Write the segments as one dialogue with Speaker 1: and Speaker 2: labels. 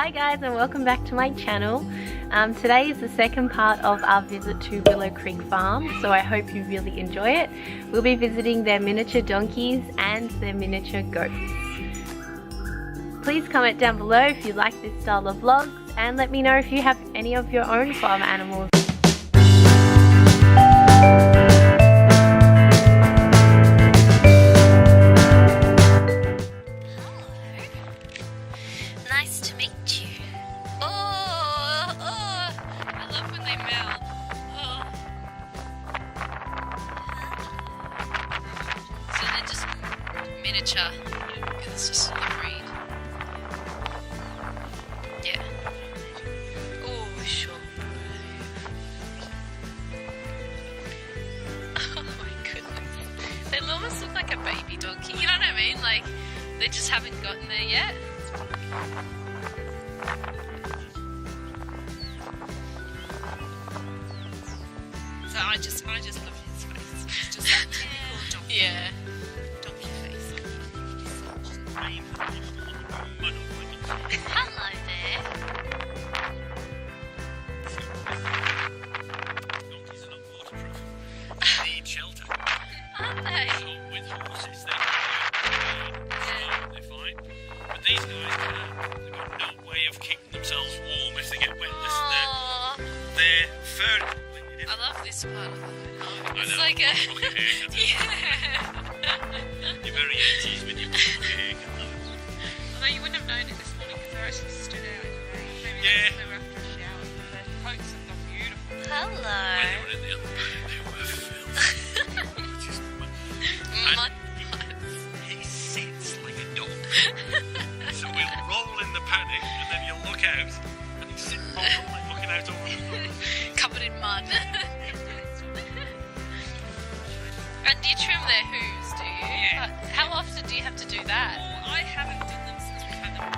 Speaker 1: Hi guys, and welcome back to my channel. Today is the second part of our visit to Willow Creek Farm, so I hope you really enjoy it. We'll be visiting their miniature donkeys and their miniature goats. Please comment down below if you like this style of vlogs, and let me know if you have any of your own farm animals.
Speaker 2: Nice to meet you. Oh, I love when they melt. Oh. So they're just miniature. It's just the breed. Yeah. Oh, sure. Oh my goodness. They almost look like a baby donkey. You know what I mean? Like they just haven't gotten there yet. So I just love his face. It's just that typical donkey. Yeah. Donkey face. Hello there.
Speaker 3: Donkeys are not waterproof. They need shelter.
Speaker 2: Aren't they?
Speaker 3: So with horses, they're fine. But these guys, they've got no way of keeping themselves warm if they get wet. They're fur.
Speaker 2: I love this part of it.
Speaker 3: I
Speaker 2: It's
Speaker 3: know.
Speaker 2: like a...
Speaker 3: Look at your haircut.
Speaker 2: Yeah.
Speaker 3: You're very 80s with your haircut.
Speaker 4: Although you wouldn't have known it this morning because they're actually stood out in the rain. Maybe
Speaker 3: Yeah.
Speaker 4: they were after a shower. Their coats have got beautiful.
Speaker 3: When they
Speaker 2: Hello.
Speaker 3: were in the other room, they were filthy. Just,
Speaker 2: Mud.
Speaker 3: he sits like a dog. So we'll roll in the paddock and then you'll look out and he's sitting like looking out over the road.
Speaker 2: Covered in mud. And do you trim their hooves, do you?
Speaker 4: Yeah.
Speaker 2: How often do you have to do that?
Speaker 4: Well, I haven't done them since we've had them.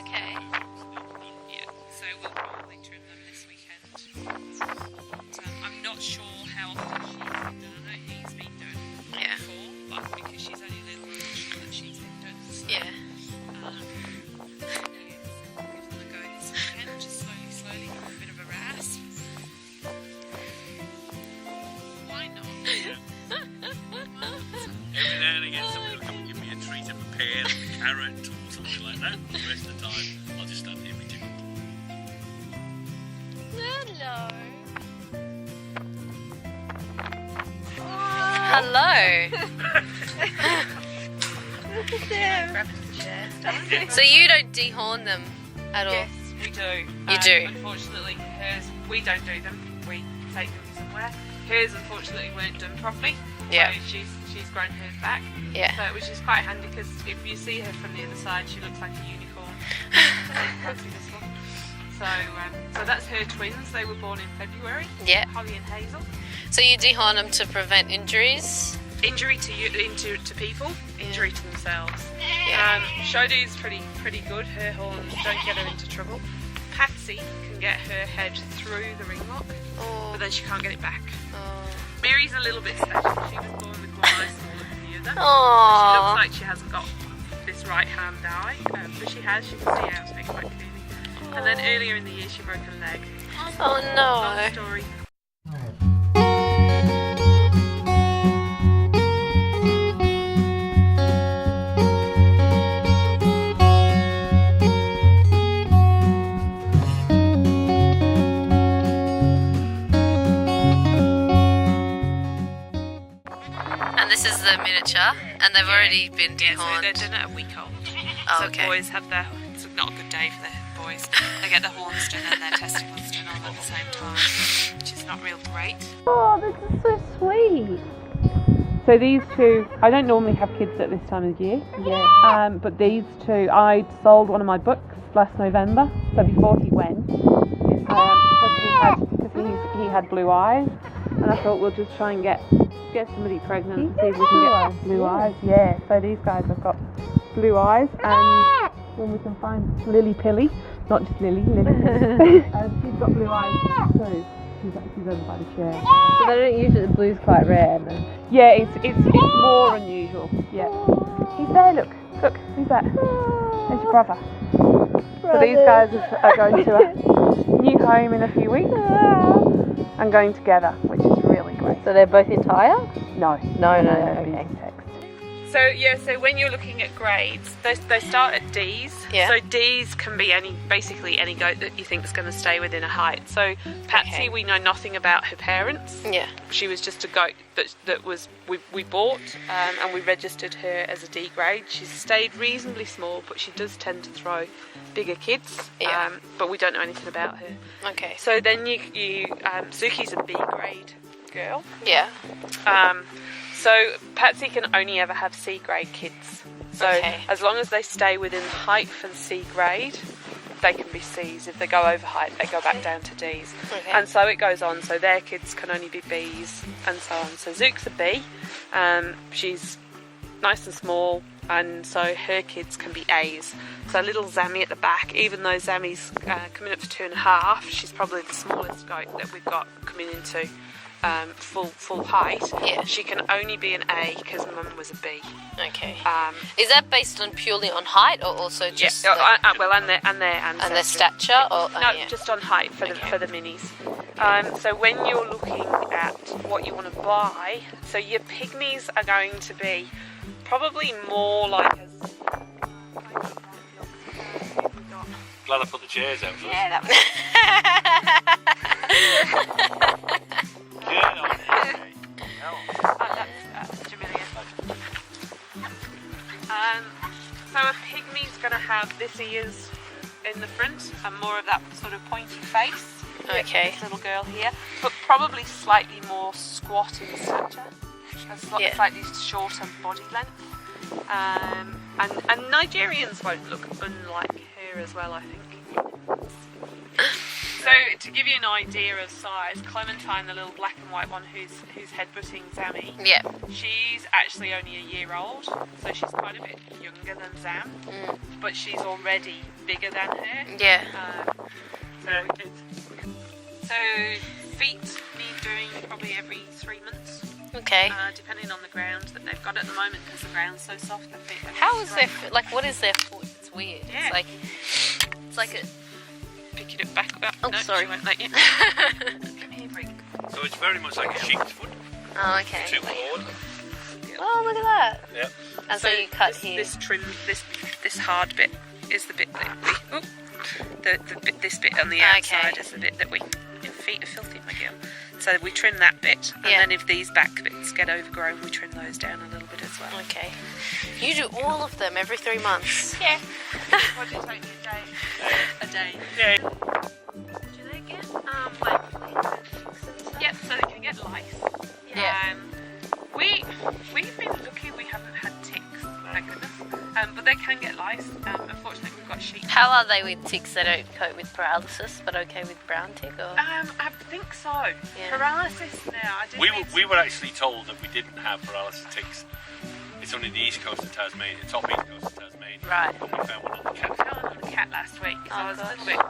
Speaker 2: Okay.
Speaker 4: Yeah, so we'll probably trim them this weekend. But, I'm not sure how often she's been done. I know he's been done
Speaker 2: Yeah.
Speaker 4: before, but because she's only little, I'm not sure that she's been done. So,
Speaker 2: Yeah.
Speaker 4: give them a go this weekend, just slowly, give them a bit of a rasp. Why not?
Speaker 3: Every now and again somebody will come and give me a treat of a pear, a carrot or something like that. The rest of the time I'll just stand here with you.
Speaker 2: Hello. Hello. So you don't dehorn them at all?
Speaker 4: Yes, we do.
Speaker 2: You do?
Speaker 4: Unfortunately, hers, we don't do them. We take them somewhere. Hers, unfortunately, weren't done properly.
Speaker 2: Yeah.
Speaker 4: So she's grown hers back.
Speaker 2: Yeah.
Speaker 4: So, which is quite handy because if you see her from the other side, she looks like a unicorn. Fancy this one. So that's her twins. They were born in February.
Speaker 2: Yeah.
Speaker 4: Holly and Hazel.
Speaker 2: So you dehorn them to prevent injuries?
Speaker 4: Injury to people, injury to themselves.
Speaker 2: Yeah.
Speaker 4: Shodu's pretty good. Her horns don't get her into trouble. Patsy can get her head through the ring lock,
Speaker 2: Oh.
Speaker 4: but then she can't get it back.
Speaker 2: Oh.
Speaker 4: Mary's a little bit special. She was born with one eye smaller than the other. She
Speaker 2: Aww.
Speaker 4: looks like she hasn't got this right hand eye, but she has. She can see out of it quite clearly. And then earlier in the year, she broke a leg.
Speaker 2: Oh
Speaker 4: Long
Speaker 2: no.
Speaker 4: story.
Speaker 2: And this is the miniature, and they've already been
Speaker 4: Yeah, so they're
Speaker 2: dehorned.
Speaker 4: done at a week old.
Speaker 2: Oh,
Speaker 4: So
Speaker 2: okay.
Speaker 4: boys have their, it's not a good day for the boys. They get their horns done and their testicles done all at the same time, which is not real great.
Speaker 1: Oh, this is so sweet. So these two, I don't normally have kids at this time of year. Yeah. But these two, I sold one of my books last November. So before he went, because he had blue eyes, and I thought we'll just try and get somebody pregnant and see if we can get blue eyes. Yeah. So these guys have got blue eyes, and when we can find Lily Pilly, not just Lily, Lily. She's got blue eyes too. She's over by the chair.
Speaker 5: So they don't use it. The blue's quite rare. Then.
Speaker 1: Yeah, it's more unusual. Yeah. He's there. Look. Who's that? There's your brother. So these guys are going to a new home in a few weeks and going together, which is really great.
Speaker 5: So they're both entire?
Speaker 1: No.
Speaker 5: Okay.
Speaker 4: So when you're looking at grades, they start at D's.
Speaker 5: Yeah.
Speaker 4: So D's can be basically any goat that you think is going to stay within a height. So Patsy, we know nothing about her parents.
Speaker 5: Yeah.
Speaker 4: She was just a goat that we bought and we registered her as a D grade. She's stayed reasonably small, but she does tend to throw bigger kids.
Speaker 5: Yeah.
Speaker 4: But we don't know anything about her.
Speaker 5: Okay.
Speaker 4: So then Zuki's a B grade girl.
Speaker 5: Yeah.
Speaker 4: So Patsy can only ever have C grade kids. So as long as they stay within height for the C grade, they can be C's. If they go over height, they go back down to D's.
Speaker 5: Okay.
Speaker 4: And so it goes on. So their kids can only be B's and so on. So Zook's a B. She's nice and small, and so her kids can be A's. So little Zammy at the back, even though Zammy's coming up for 2.5, she's probably the smallest goat that we've got coming into full height.
Speaker 5: Yeah.
Speaker 4: She can only be an A because Mum was a B.
Speaker 5: Okay. Is that based on purely on height, or also just
Speaker 4: and their
Speaker 5: stature, or
Speaker 4: no, just on height for the minis. So when you're looking at what you want to buy, so your pygmies are going to be probably more like
Speaker 3: Glad I put the chairs out first.
Speaker 4: yeah, that was
Speaker 3: Yeah, no, okay.
Speaker 4: that's Jamelia. So a pygmy's going to have this ears in the front and more of that sort of pointy face.
Speaker 5: Okay.
Speaker 4: This little girl here, but probably slightly more squat in stature, slightly shorter body length. And Nigerians won't look unlike her as well, I think. So to give you an idea of size, Clementine, the little black and white one who's headbutting Zammy,
Speaker 5: Yeah.
Speaker 4: she's actually only a year old, so she's quite a bit younger than Zam, but she's already bigger than her.
Speaker 5: Yeah.
Speaker 4: So feet need doing probably every 3 months,
Speaker 5: Okay.
Speaker 4: depending on the ground that they've got at the moment, because the ground's so soft. Their feet are
Speaker 5: How is
Speaker 4: great.
Speaker 5: their like? What is their foot? It's weird.
Speaker 4: Yeah.
Speaker 5: It's like a.
Speaker 4: Pick it up back up.
Speaker 5: Oh,
Speaker 4: no,
Speaker 5: sorry.
Speaker 4: She won't let you. Come here, Brink.
Speaker 3: So it's very much like a sheep's foot.
Speaker 5: Oh, okay.
Speaker 3: Too forward.
Speaker 5: Oh, look at that.
Speaker 3: Yep.
Speaker 5: And so you cut here.
Speaker 4: This trim, this hard bit is the bit that this bit on the outside is the bit that your feet are filthy, my girl. So we trim that bit, and then if these back bits get overgrown, we trim those down a little bit as well.
Speaker 5: Okay. You do all of them every 3 months.
Speaker 4: Yeah. What did it take you a day?
Speaker 3: Yeah.
Speaker 4: Do they get Yep, so they can get lice.
Speaker 5: Yeah.
Speaker 4: We've been lucky we haven't had ticks, thank goodness. But they can get lice. Unfortunately, we've got sheep.
Speaker 5: How are they with ticks? They don't cope with paralysis, but okay with brown tick, or?
Speaker 4: I think so.
Speaker 5: Yeah.
Speaker 4: Paralysis now. I did
Speaker 3: We were actually told that we didn't have paralysis ticks. It's only the east coast of Tasmania, top east coast of Tasmania.
Speaker 5: Right.
Speaker 3: And we found one on the cat.
Speaker 4: I found a cat last week, so
Speaker 5: Oh,
Speaker 4: I was a
Speaker 5: gosh.
Speaker 4: little bit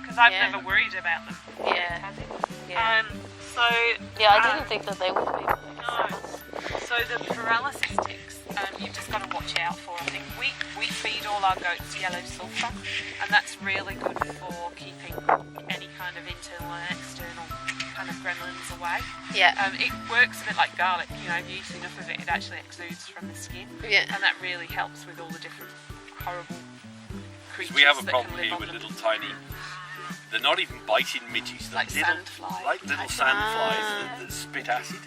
Speaker 4: because I've
Speaker 5: Yeah.
Speaker 4: never worried about them.
Speaker 5: Yeah.
Speaker 4: Yeah.
Speaker 5: Yeah, I didn't think that they would be.
Speaker 4: No. So the paralysis ticks, you've just got to watch out for. I think we feed all our goats yellow sulphur, and that's really good for keeping any kind of internal and external kind of gremlins away.
Speaker 5: Yeah.
Speaker 4: It works a bit like garlic. You know, if you use enough of it, it actually exudes from the skin,
Speaker 5: Yeah.
Speaker 4: and that really helps with all the different horrible creatures.
Speaker 3: We have a
Speaker 4: that
Speaker 3: problem
Speaker 4: can live
Speaker 3: here
Speaker 4: on
Speaker 3: with
Speaker 4: them.
Speaker 3: little tiny. They're not even biting midges. They're
Speaker 4: Like sandflies.
Speaker 3: Like little sandflies that spit acid.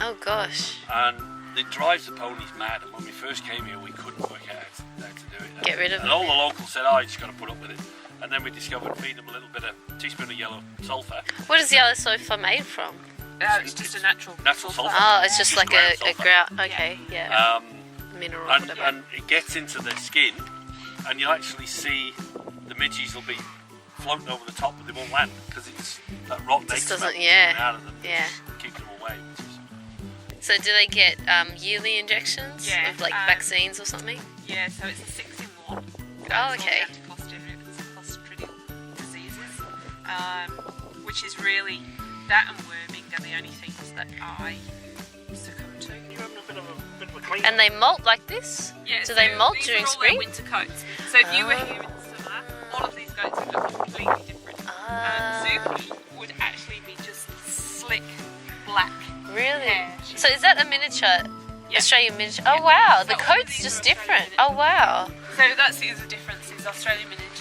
Speaker 5: Oh gosh.
Speaker 3: And it drives the ponies mad. And when we first came here, we couldn't work out how to do it.
Speaker 5: Get rid of
Speaker 3: And
Speaker 5: them.
Speaker 3: all the locals said, "Oh, you just got to put up with it." And then we discovered feeding them a little bit of teaspoon of yellow sulphur.
Speaker 5: What is yellow sulphur made from?
Speaker 4: It's just a natural
Speaker 3: sulphur.
Speaker 5: Oh, it's just like
Speaker 3: ground
Speaker 5: a
Speaker 3: sulphur.
Speaker 5: ground. Okay, yeah. Mineral.
Speaker 3: And,
Speaker 5: whatever.
Speaker 3: and it gets into their skin, and you'll actually see the midges will be floating over the top, but they won't land because it's that rotten egg
Speaker 5: Just
Speaker 3: smell
Speaker 5: doesn't-
Speaker 3: coming
Speaker 5: yeah,
Speaker 3: out of them. that
Speaker 5: yeah.
Speaker 3: just keeps them away. Which is,
Speaker 5: So do they get yearly injections
Speaker 4: Yeah,
Speaker 5: of like vaccines or something?
Speaker 4: Yeah, so it's a 6-in-1.
Speaker 5: Oh, okay.
Speaker 4: Clostridial diseases, which is really that and worming are the only things that I succumb to.
Speaker 3: You're having a bit of a clean.
Speaker 5: And they molt like this?
Speaker 4: Yeah,
Speaker 5: Do they molt
Speaker 4: these
Speaker 5: during
Speaker 4: are all
Speaker 5: spring?
Speaker 4: their winter coats. So if you were here in the summer, all of these goats would look completely different. Zuki would actually be just slick black
Speaker 5: Really?
Speaker 4: hair.
Speaker 5: So is that a miniature?
Speaker 4: Yeah.
Speaker 5: Australian miniature? Oh
Speaker 4: Yeah.
Speaker 5: wow,
Speaker 4: So
Speaker 5: the
Speaker 4: all of
Speaker 5: coat's
Speaker 4: these
Speaker 5: just
Speaker 4: are Australian
Speaker 5: different. Oh wow.
Speaker 4: So that's the difference is Australian miniatures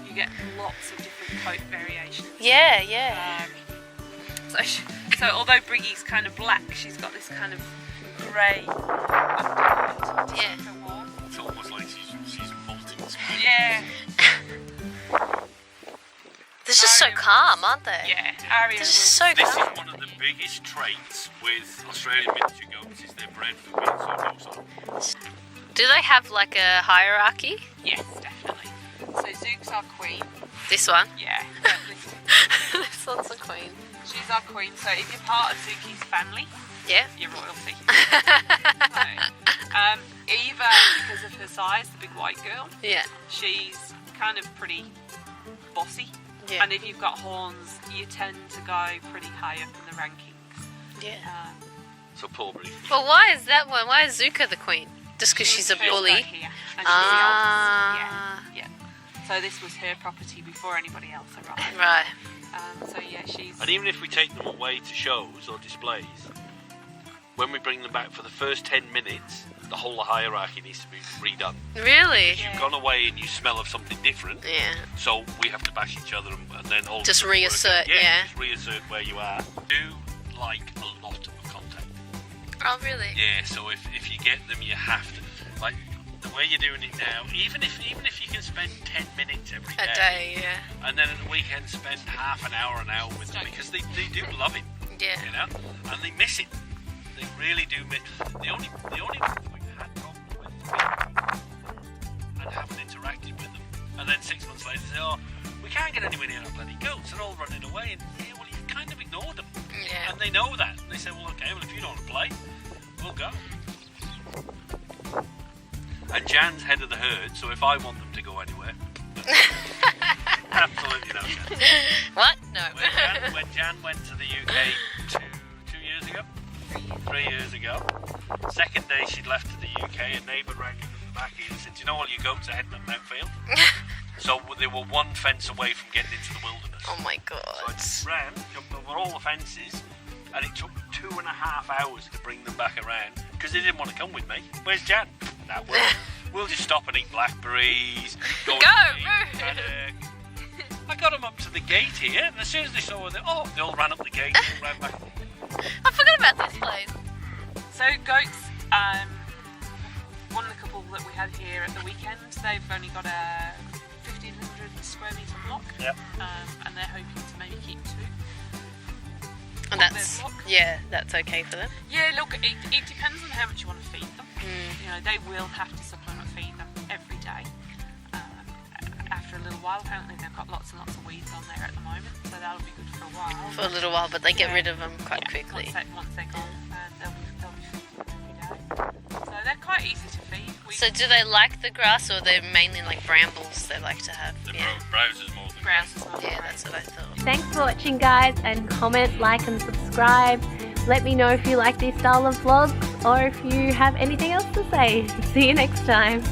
Speaker 4: you get lots of different coat variations.
Speaker 5: Yeah, yeah.
Speaker 4: So although Briggy's kind of black, she's got this kind of grey undercoat.
Speaker 5: Yeah.
Speaker 3: It's almost like she's molting.
Speaker 4: Yeah.
Speaker 5: They're just so calm, aren't they?
Speaker 4: Yeah. Aria
Speaker 5: They're
Speaker 4: was,
Speaker 5: just so
Speaker 3: This is
Speaker 5: calm.
Speaker 3: one of the biggest traits with Australian miniature goats is they're bred for being so docile.
Speaker 5: Do they have like a hierarchy?
Speaker 4: yes, definitely. So Zook's our queen.
Speaker 5: This one?
Speaker 4: Yeah.
Speaker 5: This one's a queen.
Speaker 4: She's our queen. So if you're part of Zuki's family,
Speaker 5: Yeah.
Speaker 4: you're royalty. Eva, because of her size, the big white girl,
Speaker 5: Yeah.
Speaker 4: she's kind of pretty bossy.
Speaker 5: Yeah.
Speaker 4: And if you've got horns, you tend to go pretty high up in the rankings.
Speaker 5: Yeah.
Speaker 3: So poor Brie.
Speaker 5: Well, why is that one? Why is Zuka the queen? Just because she's a
Speaker 4: first
Speaker 5: bully?
Speaker 4: out here, and she's
Speaker 5: Ah.
Speaker 4: the oldest. Yeah. So this was her property before anybody else arrived.
Speaker 5: Right.
Speaker 4: So yeah, she's.
Speaker 3: And even if we take them away to shows or displays, when we bring them back for the first 10 minutes, the whole hierarchy needs to be redone.
Speaker 5: Really?
Speaker 3: You've gone away and you smell of something different,
Speaker 5: Yeah.
Speaker 3: so we have to bash each other and then all
Speaker 5: Just
Speaker 3: of us work
Speaker 5: reassert,
Speaker 3: out.
Speaker 5: yeah.
Speaker 3: Just reassert where you are. Do like a lot of contact.
Speaker 5: Oh, really?
Speaker 3: Yeah, so if you get them, you have to, like the way you're doing it now. Even if you can spend 10 minutes every
Speaker 5: A day, yeah.
Speaker 3: and then at the weekend spend half an hour with them, because they do love it,
Speaker 5: Yeah.
Speaker 3: you know, and they miss it. They really do miss. The only ones we've had problems with and haven't interacted with them, and then 6 months later say, oh, we can't get anywhere near our bloody goats. They're all running away, and yeah, well, you kind of ignored them.
Speaker 5: Yeah.
Speaker 3: And they know that. And they say, well, okay, well, if you don't want to play, we'll go. And Jan's head of the herd, so if I want them to go anywhere, absolutely no chance.
Speaker 5: What? No.
Speaker 3: When Jan went to the UK 2 years ago, 3 years ago, second day she'd left to the UK, a neighbour rang in from the back and said, do you know all your goats are heading up Mountfield? So they were one fence away from getting into the wilderness.
Speaker 5: Oh my
Speaker 3: So I
Speaker 5: god.
Speaker 3: just ran, jumped over all the fences, and it took 2.5 hours to bring them back around because they didn't want to come with me. Where's Jan? Nah, we'll just stop and eat blackberries. Go!
Speaker 5: Rude.
Speaker 3: And, I got them up to the gate here, and as soon as they saw her, they all ran up the gate and ran back.
Speaker 5: I forgot about this place.
Speaker 4: So goats. One of the couple that we had here at the weekend, they've only got a 1,500 square metre block.
Speaker 3: Yep.
Speaker 4: And they're hoping to maybe keep 2.
Speaker 5: And
Speaker 4: On
Speaker 5: that's,
Speaker 4: their block.
Speaker 5: yeah, that's okay for them.
Speaker 4: Yeah, look, it depends on how much you want to feed them.
Speaker 5: Mm.
Speaker 4: You know, they will have to supplement feed them every day. After a little while, apparently they've got lots and lots of weeds on there at the moment, so that'll be good for a while.
Speaker 5: For a little while, but they get
Speaker 4: Yeah.
Speaker 5: rid of them quite
Speaker 4: Yeah,
Speaker 5: quickly.
Speaker 4: Once they're gone, they'll be feeding every day. So they're quite easy to feed.
Speaker 5: So do they like the grass, or they're mainly like brambles they like to have?
Speaker 3: The
Speaker 5: Yeah.
Speaker 3: browsers more than
Speaker 4: Browsers are
Speaker 5: Yeah,
Speaker 4: great.
Speaker 5: that's what I thought.
Speaker 6: Thanks for watching, guys, and comment, like and subscribe. Let me know if you like this style of vlogs or if you have anything else to say. See you next time.